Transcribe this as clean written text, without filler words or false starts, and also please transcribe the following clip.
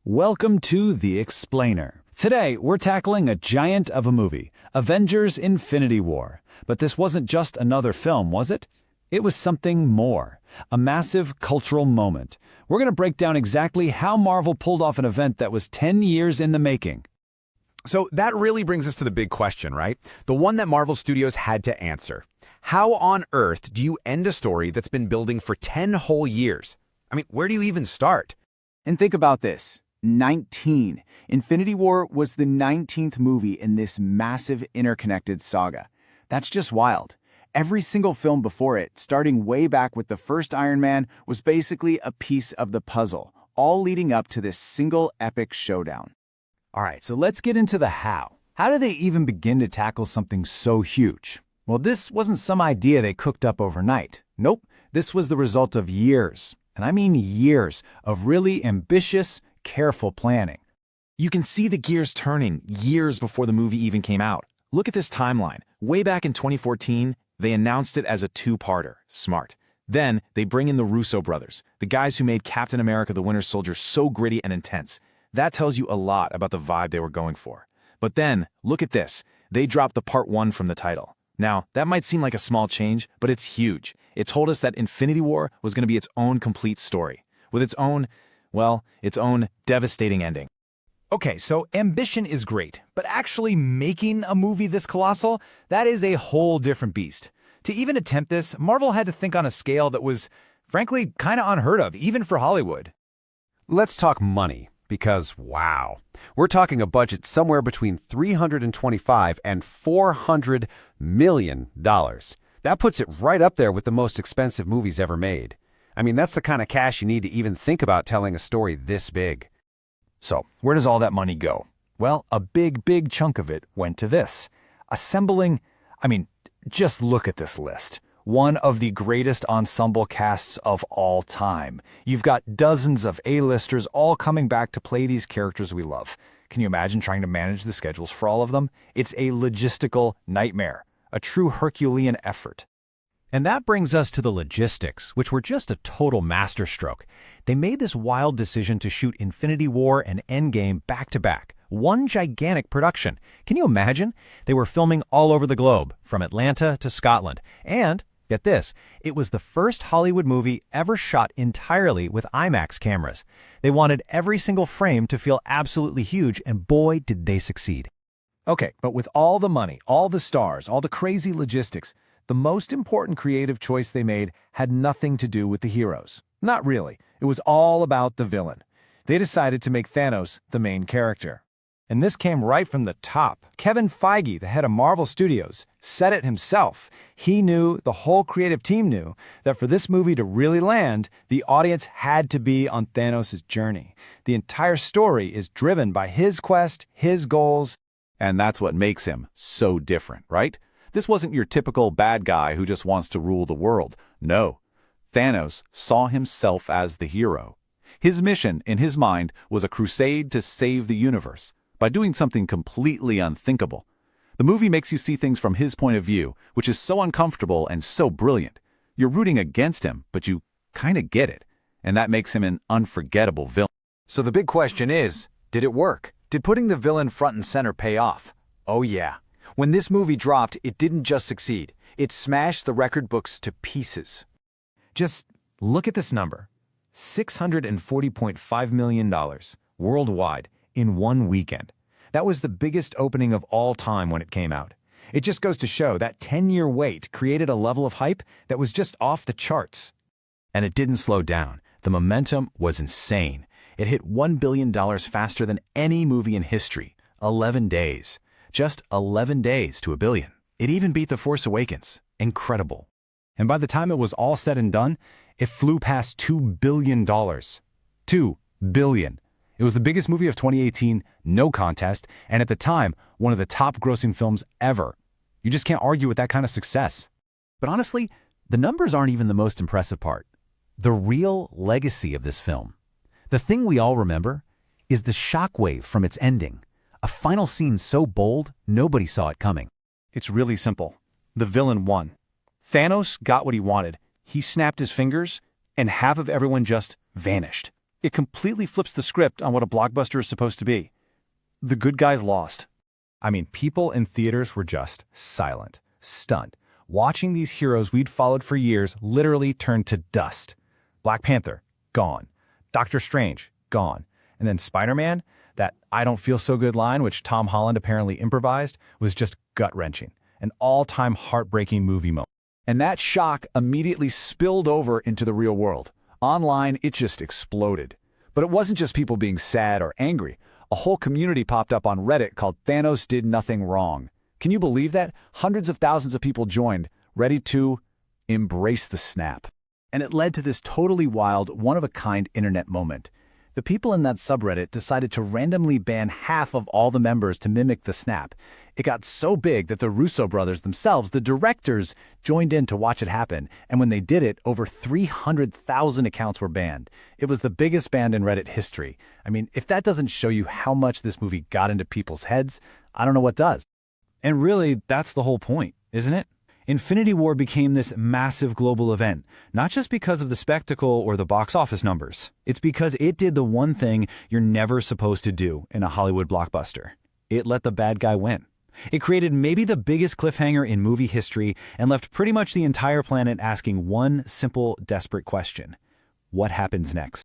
Welcome to The Explainer. Today, we're tackling a giant of a movie, Avengers: Infinity War. But this wasn't just another film, was it? It was something more, a massive cultural moment. We're going to break down exactly how Marvel pulled off an event that was 10 years in the making. So that really brings us to the big question, right? The one that Marvel Studios had to answer. How on earth do you end a story that's been building for 10 whole years? I mean, where do you even start? And think about this. 19. Infinity War was the 19th movie in this massive interconnected saga. That's just wild. Every single film before it, starting way back with the first Iron Man, was basically a piece of the puzzle, all leading up to this single epic showdown. All right, so let's get into the how. How did they even begin to tackle something so huge? Well, this wasn't some idea they cooked up overnight. Nope, this was the result of years, and I mean years, of really ambitious, careful planning. You can see the gears turning years before the movie even came out. Look at this timeline. Way back in 2014, they announced it as a two-parter. Smart. Then, they bring in the Russo brothers, the guys who made Captain America: The Winter Soldier so gritty and intense. That tells you a lot about the vibe they were going for. But then, look at this. They dropped the Part 1 from the title. Now, that might seem like a small change, but it's huge. It told us that Infinity War was going to be its own complete story, with its own devastating ending. Okay, so ambition is great, but actually making a movie this colossal, that is a whole different beast. To even attempt this, Marvel had to think on a scale that was, frankly, kind of unheard of, even for Hollywood. Let's talk money, because wow. We're talking a budget somewhere between $325 and $400 million. That puts it right up there with the most expensive movies ever made. I mean, that's the kind of cash you need to even think about telling a story this big. So, where does all that money go? Well, a big chunk of it went to this. Just look at this list. One of the greatest ensemble casts of all time. You've got dozens of A-listers all coming back to play these characters we love. Can you imagine trying to manage the schedules for all of them? It's a logistical nightmare, a true Herculean effort. And that brings us to the logistics, which were just a total masterstroke. They made this wild decision to shoot Infinity War and ENDGAME back-to-back. One gigantic production. Can you imagine? They were filming all over the globe, from Atlanta to Scotland. And, get this, it was the first Hollywood movie ever shot entirely with IMAX cameras. They wanted every single frame to feel absolutely huge, and boy, did they succeed. Okay, but with all the money, all the stars, all the crazy logistics, the most important creative choice they made had nothing to do with the heroes. Not really. It was all about the villain. They decided to make Thanos the main character. And this came right from the top. Kevin Feige, the head of Marvel Studios, said it himself. He knew, the whole creative team knew, that for this movie to really land, the audience had to be on Thanos' journey. The entire story is driven by his quest, his goals, And that's what makes him so different, right? This wasn't your typical bad guy who just wants to rule the world. No, Thanos saw himself as the hero. His mission, in his mind, was a crusade to save the universe by doing something completely unthinkable. The movie makes you see things from his point of view, which is so uncomfortable and so brilliant. You're rooting against him, but you kind of get it, and that makes him an unforgettable villain. So the big question is, did it work? Did putting the villain front and center pay off? Oh yeah. When this movie dropped, it didn't just succeed. It smashed the record books to pieces. Just look at this number. $640.5 million worldwide in one weekend. That was the biggest opening of all time when it came out. It just goes to show that 10-year wait created a level of hype that was just off the charts. And it didn't slow down. The momentum was insane. It hit $1 billion faster than any movie in history. 11 days. Just 11 days to $1 billion. It even beat The Force Awakens. Incredible. And by the time it was all said and done, it flew past $2 billion. $2 billion. It was the biggest movie of 2018, no contest, and at the time, one of the top-grossing films ever. You just can't argue with that kind of success. But honestly, the numbers aren't even the most impressive part. The real legacy of this film, the thing we all remember, is the shockwave from its ending. A final scene so bold, nobody saw it coming. It's really simple. The villain won. Thanos got what he wanted. He snapped his fingers, and half of everyone just vanished. It completely flips the script on what a blockbuster is supposed to be. The good guys lost. I mean, people in theaters were just silent, stunned. Watching these heroes we'd followed for years literally turned to dust. Black Panther, gone. Doctor Strange, gone. And then Spider-Man, that "I don't feel so good" line, which Tom Holland apparently improvised, was just gut-wrenching. An all-time heartbreaking movie moment. And that shock immediately spilled over into the real world. Online, it just exploded. But it wasn't just people being sad or angry. A whole community popped up on Reddit called Thanos Did Nothing Wrong. Can you believe that? Hundreds of thousands of people joined, ready to embrace the snap. And it led to this totally wild, one-of-a-kind internet moment. The people in that subreddit decided to randomly ban half of all the members to mimic the snap. It got so big that the Russo brothers themselves, the directors, joined in to watch it happen, and when they did it, over 300,000 accounts were banned. It was the biggest ban in Reddit history. I mean, if that doesn't show you how much this movie got into people's heads, I don't know what does. And really, that's the whole point, isn't it? Infinity War became this massive global event, not just because of the spectacle or the box office numbers. It's because it did the one thing you're never supposed to do in a Hollywood blockbuster. It let the bad guy win. It created maybe the biggest cliffhanger in movie history and left pretty much the entire planet asking one simple, desperate question. What happens next?